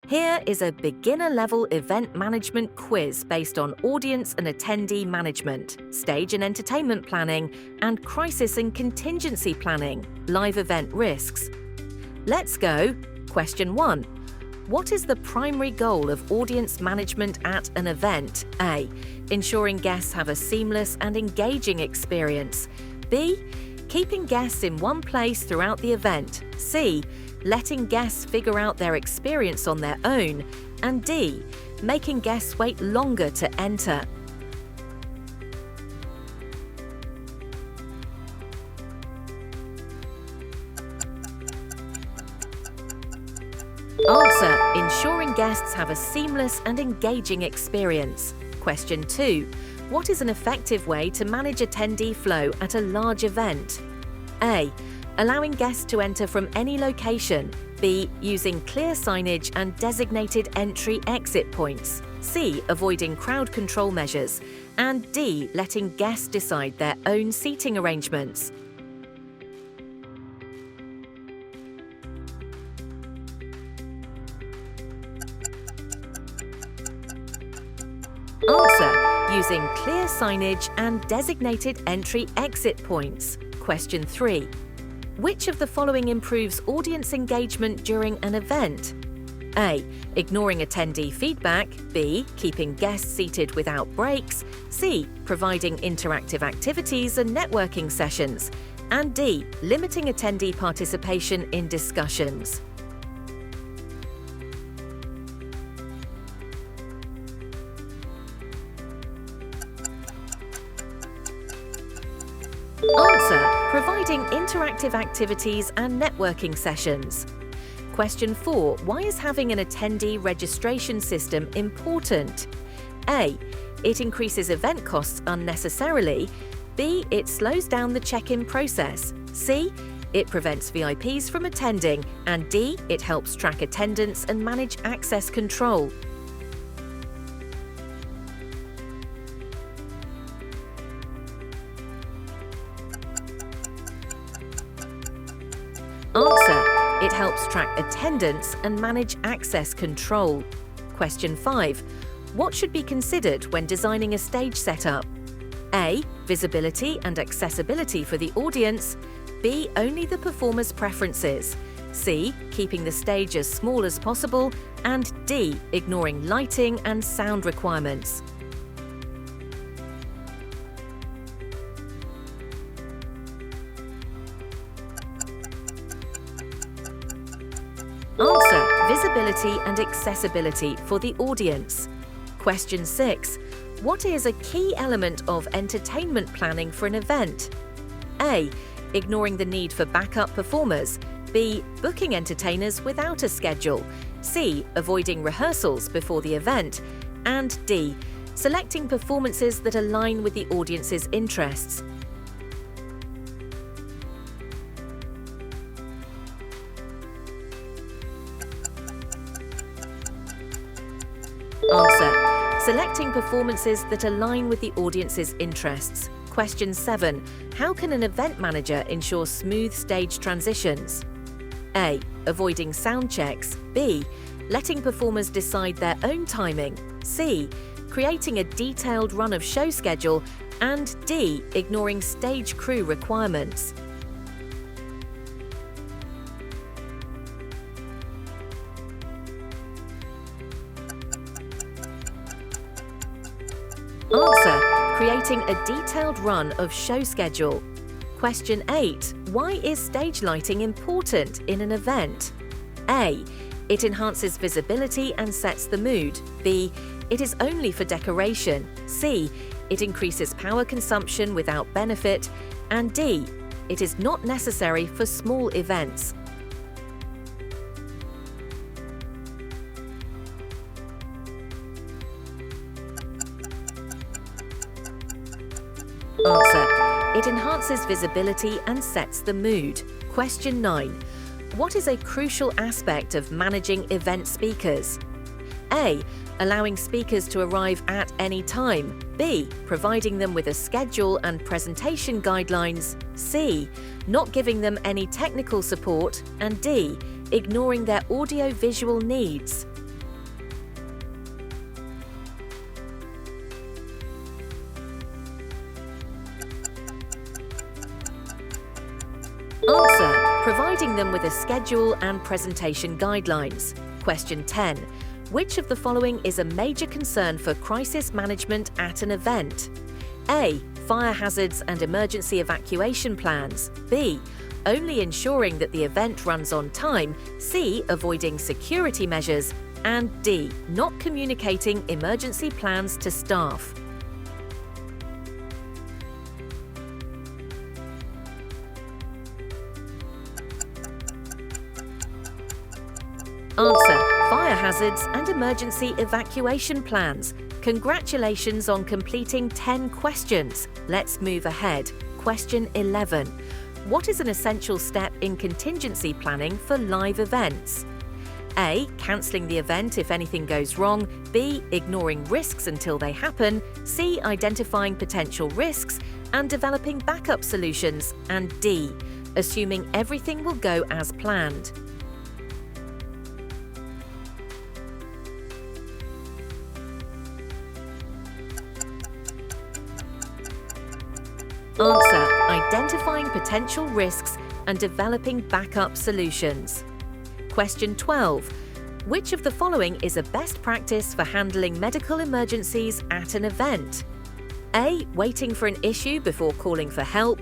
Here is a beginner-level event management quiz based on audience and attendee management, stage and entertainment planning, and crisis and contingency planning, live event risks. Let's go. Question 1. What is the primary goal of audience management at an event? A. Ensuring guests have a seamless and engaging experience. B. Keeping guests in one place throughout the event. C. Letting guests figure out their experience on their own. And D. Making guests wait longer to enter. Answer: ensuring guests have a seamless and engaging experience. Question 2. What is an effective way to manage attendee flow at a large event? A. Allowing guests to enter from any location. B. Using clear signage and designated entry-exit points. C. Avoiding crowd control measures. And D. Letting guests decide their own seating arrangements. Answer: using clear signage and designated entry-exit points. Question 3. Which of the following improves audience engagement during an event? A. Ignoring attendee feedback. B. Keeping guests seated without breaks. C. Providing interactive activities and networking sessions. And D. Limiting attendee participation in discussions. Answer: providing interactive activities and networking sessions. Question 4. Why is having an attendee registration system important? A. It increases event costs unnecessarily. B. It slows down the check-in process. C. It prevents VIPs from attending. And D. It helps track attendance and manage access control. Answer: it helps track attendance and manage access control. Question 5. What should be considered when designing a stage setup? A. Visibility and accessibility for the audience. B. Only the performer's preferences. C. Keeping the stage as small as possible. And D. Ignoring lighting and sound requirements. Answer: visibility and accessibility for the audience. Question 6. What is a key element of entertainment planning for an event? A. Ignoring the need for backup performers. B. Booking entertainers without a schedule. C. Avoiding rehearsals before the event. And D. Selecting performances that align with the audience's interests. Answer: selecting performances that align with the audience's interests. Question 7. How can an event manager ensure smooth stage transitions? A. Avoiding sound checks. B. Letting performers decide their own timing. C. Creating a detailed run of show schedule. And D. Ignoring stage crew requirements. Answer: creating a detailed run of show schedule. Question 8. Why is stage lighting important in an event? A. It enhances visibility and sets the mood. B. It is only for decoration. C. It increases power consumption without benefit. And D. It is not necessary for small events. Answer: it enhances visibility and sets the mood. Question 9. What is a crucial aspect of managing event speakers? A. Allowing speakers to arrive at any time. B. Providing them with a schedule and presentation guidelines. C. Not giving them any technical support. And D. Ignoring their audio-visual needs. providing them with a schedule and presentation guidelines. Question 10. Which of the following is a major concern for crisis management at an event? A. Fire hazards and emergency evacuation plans. B. Only ensuring that the event runs on time. C. Avoiding security measures. And D. Not communicating emergency plans to staff. Answer: fire hazards and emergency evacuation plans. Congratulations on completing 10 questions. Let's move ahead. Question 11. What is an essential step in contingency planning for live events? A. Cancelling the event if anything goes wrong. B. Ignoring risks until they happen. C. Identifying potential risks and developing backup solutions. And D. Assuming everything will go as planned. Answer: identifying potential risks and developing backup solutions. Question 12. Which of the following is a best practice for handling medical emergencies at an event? A. Waiting for an issue before calling for help.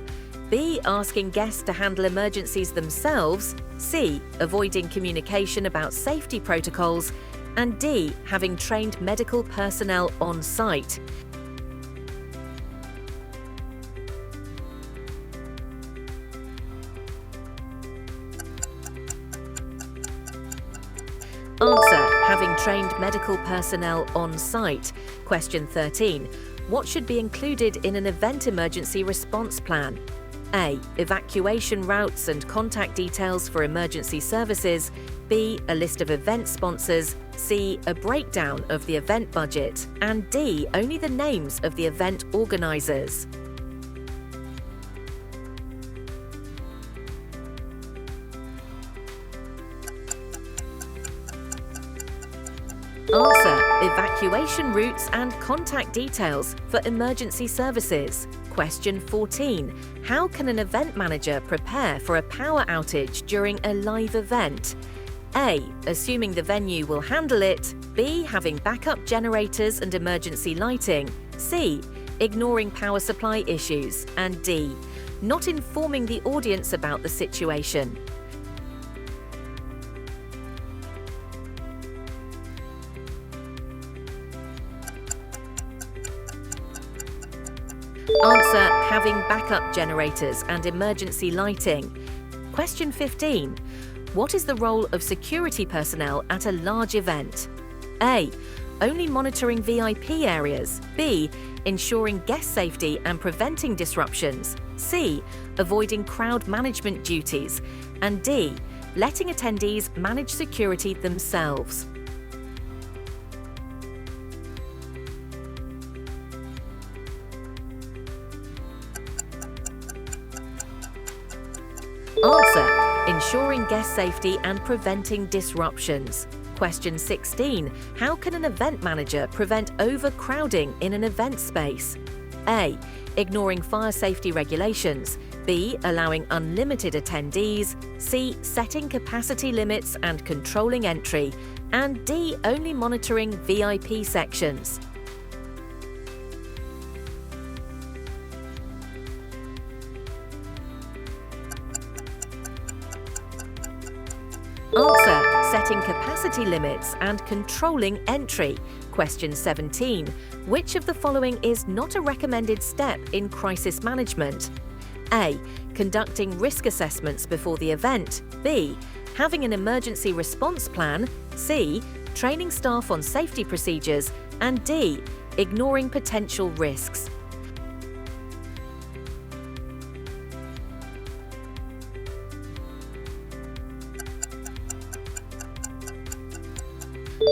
B. Asking guests to handle emergencies themselves. C. Avoiding communication about safety protocols. And D. Having trained medical personnel on site. Answer: having trained medical personnel on site. Question 13. What should be included in an event emergency response plan? A. Evacuation routes and contact details for emergency services. B. A list of event sponsors. C. A breakdown of the event budget. And D. Only the names of the event organisers. Answer: evacuation routes and contact details for emergency services. Question 14. How can an event manager prepare for a power outage during a live event? A. Assuming the venue will handle it. B. Having backup generators and emergency lighting. C. Ignoring power supply issues. And D. Not informing the audience about the situation. Answer: having backup generators and emergency lighting. Question 15. What is the role of security personnel at a large event? A. Only monitoring VIP areas. B. Ensuring guest safety and preventing disruptions. C. Avoiding crowd management duties. And D. Letting attendees manage security themselves. Answer: ensuring guest safety and preventing disruptions. Question 16. How can an event manager prevent overcrowding in an event space? A. Ignoring fire safety regulations. B. Allowing unlimited attendees. C. Setting capacity limits and controlling entry. And D. Only monitoring VIP sections. Answer: setting capacity limits and controlling entry. Question 17. Which of the following is not a recommended step in crisis management? A. Conducting risk assessments before the event. B. Having an emergency response plan. C. Training staff on safety procedures. And D. Ignoring potential risks.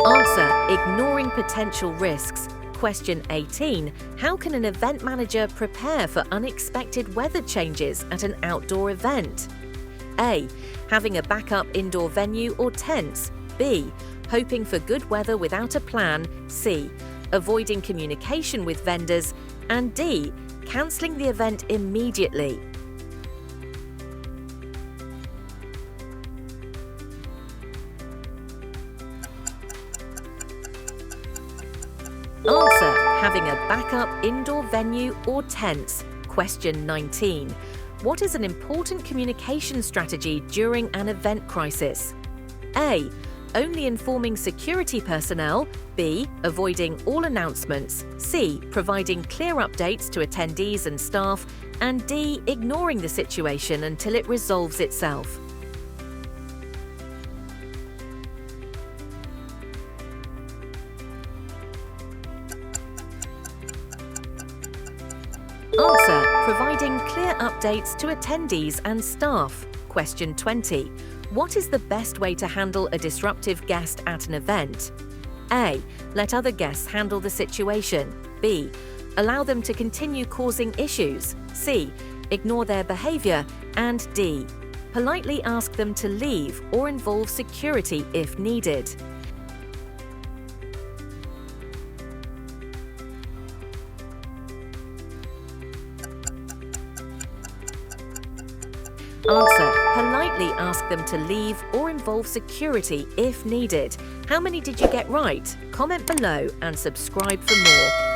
Answer: ignoring potential risks. Question 18. How can an event manager prepare for unexpected weather changes at an outdoor event? A. Having a backup indoor venue or tents. B. Hoping for good weather without a plan. C. Avoiding communication with vendors. And D. Cancelling the event immediately. Answer: having a backup indoor venue or tents. Question 19. What is an important communication strategy during an event crisis? A. Only informing security personnel. B. Avoiding all announcements. C. Providing clear updates to attendees and staff. And D. Ignoring the situation until it resolves itself. Answer: providing clear updates to attendees and staff. Question 20. What is the best way to handle a disruptive guest at an event? A. Let other guests handle the situation. B. Allow them to continue causing issues. C. Ignore their behavior. And D. Politely ask them to leave or involve security if needed. Answer: politely ask them to leave or involve security if needed. How many did you get right? Comment below and subscribe for more.